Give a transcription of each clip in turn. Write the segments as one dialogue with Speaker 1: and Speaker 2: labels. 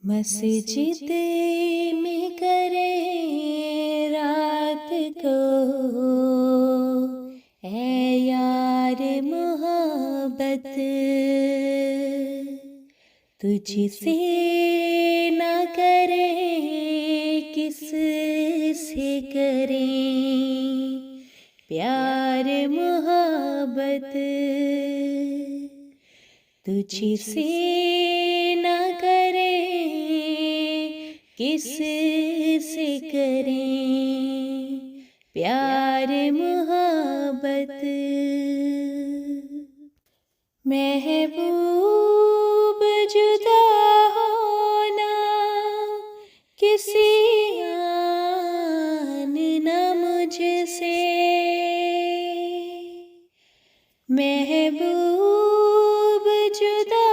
Speaker 1: मस्जिद में करें रात को ऐ यार मोहब्बत, तुझसे न करें किस से करें प्यार मोहब्बत, तुझसे न करें किस से करें प्यार मोहब्बत। महबूब जुदा होना किसी आन न मुझसे, महबूब जुदा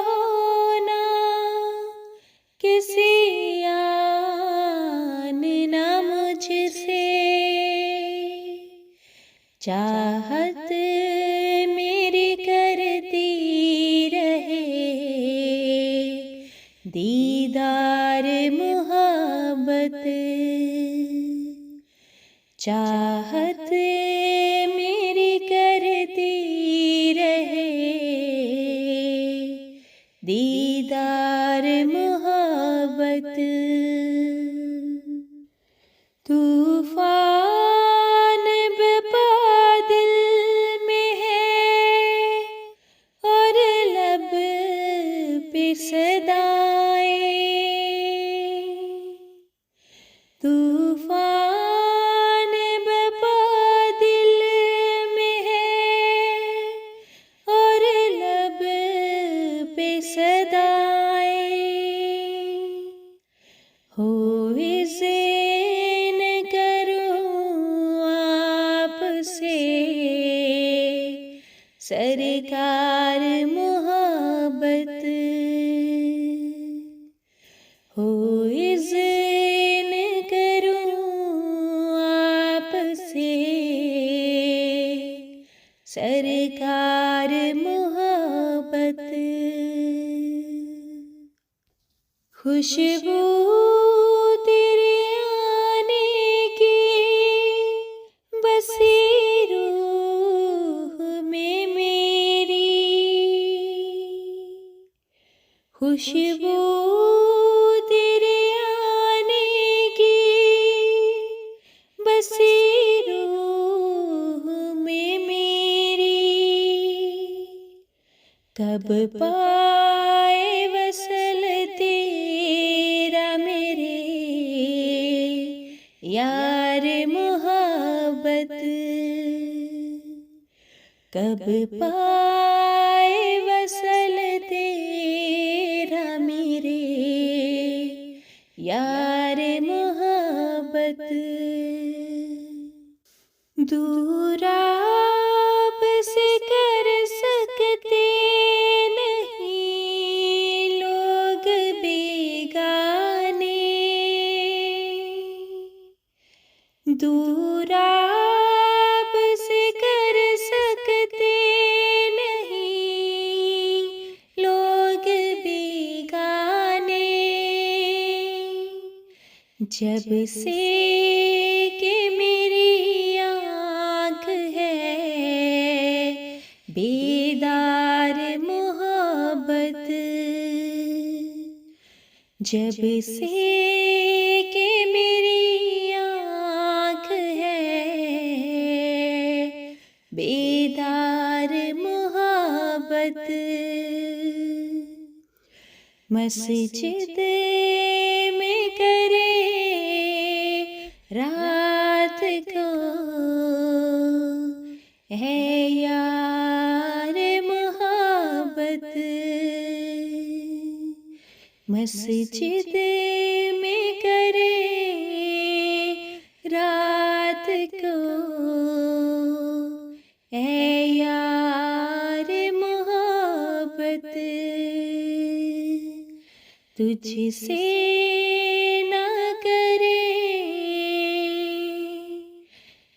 Speaker 1: होना किसी आन न मुझसे, चाहत मेरी करती रहे दीदार मोहब्बत, चाहत मेरी करती रहे दीदार मोहब्बत। तूफान बपा दिल में है और लब पे सदाएं, तूफान बपा दिल में है और लब पे सदाएं, हो इज़्न करूं आपसे सरकार मोहब्बत, हो इज़्न करूं आपसे सरकार मोहब्बत। खुशबू तेरे आने की बसी रूह में मेरी, खुशबू तेरे आने की बसी रूह में मेरी, कब पाए वसल तेरा मेरे यार मोहब्बत, कब पाए वसल तेरा मेरे यार मोहब्बत। दूर आप से कर सकते नहीं लोग बेगाने, दूर आप से कर सकते नहीं लोग बेगाने, जब से कि मेरी आँख है बेदार मोहब्बत, जब से कि मेरी आँख है बेदार मोहब्बत, मस्जिद में करे रात को है यार मोहब्बत, मस्जिद में करे रात को है यार मोहब्बत, तुझसे न करें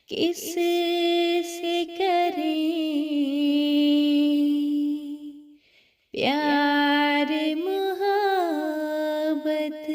Speaker 1: किस से करें प्यार मोहब्बत। मोहब्बत